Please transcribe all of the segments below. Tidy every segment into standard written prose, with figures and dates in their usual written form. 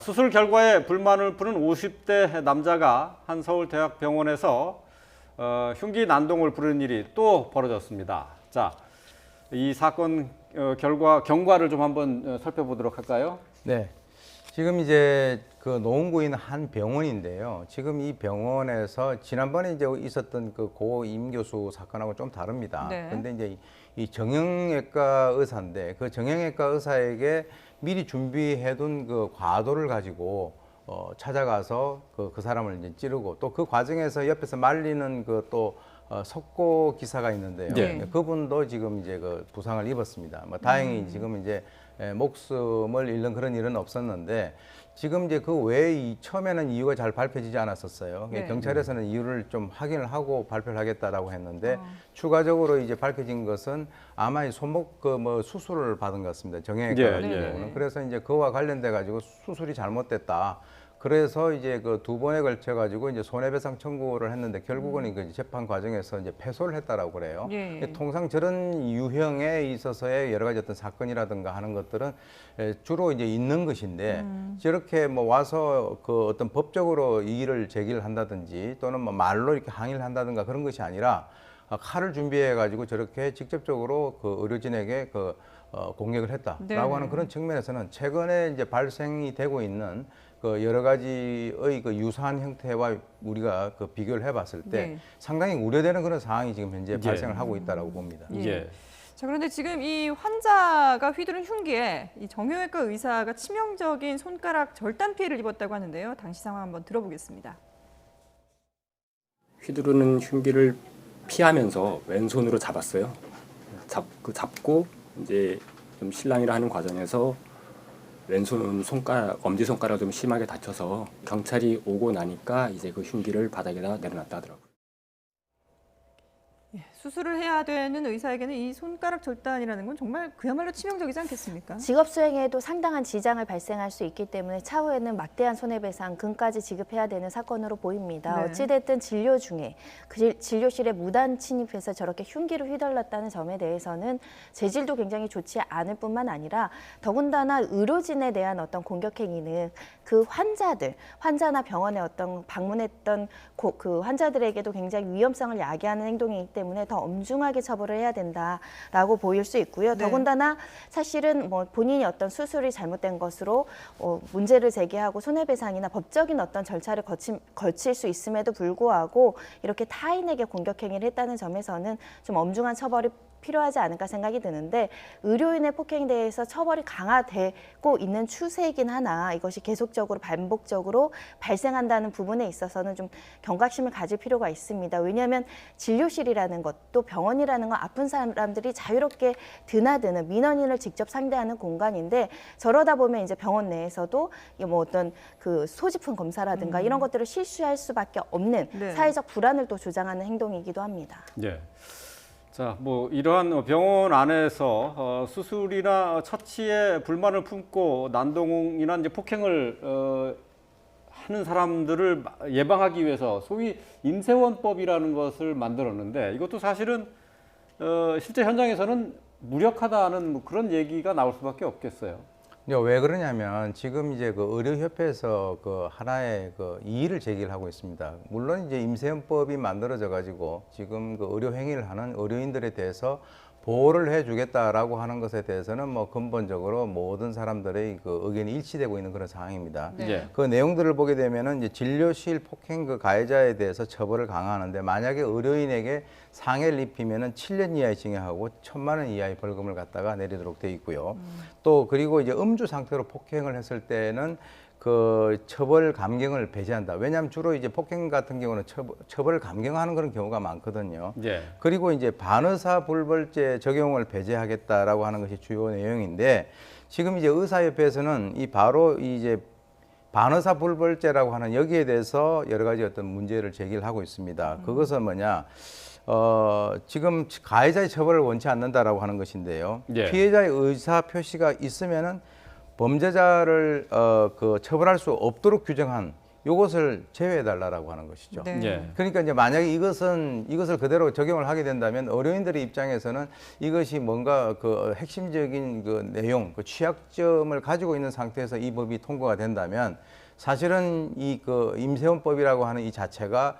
수술 결과에 불만을 푸는 50대 남자가 한 서울대학병원에서 흉기 난동을 부르는 일이 또 벌어졌습니다. 자, 이 사건 경과를 좀 한번 살펴보도록 할까요? 네. 지금 이제 그 노원구에 있는 한 병원인데요. 지금 이 병원에서 지난번에 이제 있었던 그 고 임 교수 사건하고 좀 다릅니다. 네. 그런데 이제 이 정형외과 의사인데 그 정형외과 의사에게 미리 준비해둔 그 과도를 가지고 찾아가서 그 사람을 이제 찌르고 또 그 과정에서 옆에서 말리는 그 또 석고 기사가 있는데요. 네. 그분도 지금 이제 그 부상을 입었습니다. 뭐 다행히 지금 이제 목숨을 잃는 그런 일은 없었는데 지금 이제 그 외에 처음에는 이유가 잘 밝혀지지 않았었어요. 네. 경찰에서는 이유를 좀 확인을 하고 발표를 하겠다라고 했는데 추가적으로 이제 밝혀진 것은 아마 이 손목 그 뭐 수술을 받은 것 같습니다. 정형외과 같은 예, 예. 경우는. 그래서 이제 그와 관련돼 가지고 수술이 잘못됐다. 그래서 이제 그 두 번에 걸쳐 가지고 이제 손해배상 청구를 했는데 결국은 그 재판 과정에서 이제 패소를 했다라고 그래요. 예. 통상 저런 유형에 있어서의 여러 가지 어떤 사건이라든가 하는 것들은 주로 이제 있는 것인데 저렇게 뭐 와서 그 어떤 법적으로 이의를 제기를 한다든지 또는 뭐 말로 이렇게 항의를 한다든가 그런 것이 아니라 칼을 준비해 가지고 저렇게 직접적으로 그 의료진에게 공격을 했다라고 네. 하는 그런 측면에서는 최근에 이제 발생이 되고 있는 그 여러 가지의 그 유사한 형태와 우리가 그 비교를 해봤을 때 네. 상당히 우려되는 그런 상황이 지금 현재 예. 발생을 하고 있다라고 봅니다. 예. 자, 그런데 지금 이 환자가 휘두른 흉기에 이 정형외과 의사가 치명적인 손가락 절단 피해를 입었다고 하는데요. 당시 상황 한번 들어보겠습니다. 휘두르는 흉기를 피하면서 왼손으로 잡았어요. 잡고 이제 좀 실랑이를 하는 과정에서 왼손 엄지 손가락 좀 심하게 다쳐서 경찰이 오고 나니까 이제 그 흉기를 바닥에다 내려놨다 하더라고요. 예, 수술을 해야 되는 의사에게는 이 손가락 절단이라는 건 정말 그야말로 치명적이지 않겠습니까? 직업 수행에도 상당한 지장을 발생할 수 있기 때문에 차후에는 막대한 손해배상, 금까지 지급해야 되는 사건으로 보입니다. 네. 어찌됐든 진료 중에 그 진료실에 무단 침입해서 저렇게 흉기를 휘둘렀다는 점에 대해서는 재질도 굉장히 좋지 않을 뿐만 아니라 더군다나 의료진에 대한 어떤 공격 행위는 그 환자나 병원에 어떤 방문했던 그 환자들에게도 굉장히 위험성을 야기하는 행동이기 때문에 더 엄중하게 처벌을 해야 된다라고 보일 수 있고요. 네. 더군다나 사실은 뭐 본인이 어떤 수술이 잘못된 것으로 문제를 제기하고 손해배상이나 법적인 어떤 절차를 거칠 수 있음에도 불구하고 이렇게 타인에게 공격 행위를 했다는 점에서는 좀 엄중한 처벌이 필요하지 않을까 생각이 드는데 의료인의 폭행에 대해서 처벌이 강화되고 있는 추세이긴 하나 이것이 계속적으로 반복적으로 발생한다는 부분에 있어서는 좀 경각심을 가질 필요가 있습니다. 왜냐하면 진료실이라는 것, 또 병원이라는 건 아픈 사람들이 자유롭게 드나드는 민원인을 직접 상대하는 공간인데 저러다 보면 이제 병원 내에서도 뭐 어떤 그 소지품 검사라든가 이런 것들을 실시할 수밖에 없는 네. 사회적 불안을 또 조장하는 행동이기도 합니다. 예. 자, 뭐 이러한 병원 안에서 수술이나 처치에 불만을 품고 난동이나 이제 폭행을 하는 사람들을 예방하기 위해서 소위 임세원법이라는 것을 만들었는데 이것도 사실은 실제 현장에서는 무력하다는 뭐 그런 얘기가 나올 수밖에 없겠어요. 왜 그러냐면 지금 이제 그 의료협회에서 그 하나의 그 이의를 제기를 하고 있습니다. 물론 이제 임세원법이 만들어져 가지고 지금 그 의료 행위를 하는 의료인들에 대해서 보호를 해주겠다라고 하는 것에 대해서는 뭐 근본적으로 모든 사람들의 그 의견이 일치되고 있는 그런 상황입니다. 네. 예. 그 내용들을 보게 되면은 이제 진료실 폭행 그 가해자에 대해서 처벌을 강화하는데 만약에 의료인에게 상해를 입히면은 7년 이하의 징역하고 1,000만 원 이하의 벌금을 갖다가 내리도록 돼 있고요. 또 그리고 이제 음주 상태로 폭행을 했을 때는 그 처벌 감경을 배제한다. 왜냐하면 주로 이제 폭행 같은 경우는 처벌을 감경하는 그런 경우가 많거든요. 예. 그리고 이제 반의사 불벌죄 적용을 배제하겠다라고 하는 것이 주요 내용인데 지금 이제 의사협회에서는 바로 이제 반의사 불벌죄라고 하는 여기에 대해서 여러 가지 어떤 문제를 제기를 하고 있습니다. 그것은 뭐냐? 지금 가해자의 처벌을 원치 않는다라고 하는 것인데요. 예. 피해자의 의사 표시가 있으면은 범죄자를 처벌할 수 없도록 규정한 이것을 제외해달라고 하는 것이죠. 네. 예. 그러니까 이제 만약에 이것을 그대로 적용을 하게 된다면 의료인들의 입장에서는 이것이 뭔가 그 핵심적인 그 내용, 그 취약점을 가지고 있는 상태에서 이 법이 통과가 된다면 사실은 이 그 임세원법이라고 하는 이 자체가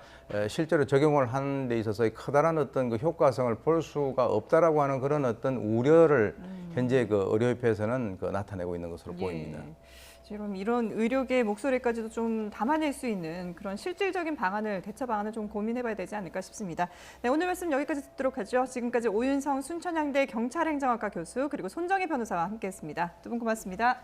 실제로 적용을 하는 데 있어서 커다란 어떤 그 효과성을 볼 수가 없다라고 하는 그런 어떤 우려를 현재 그 의료협회에서는 그 나타내고 있는 것으로 보입니다. 지금 이런 의료계의 목소리까지도 좀 담아낼 수 있는 그런 실질적인 방안을, 대처 방안을 좀 고민해봐야 되지 않을까 싶습니다. 네, 오늘 말씀 여기까지 듣도록 하죠. 지금까지 오윤성 순천향대 경찰행정학과 교수 그리고 손정혜 변호사와 함께했습니다. 두 분 고맙습니다.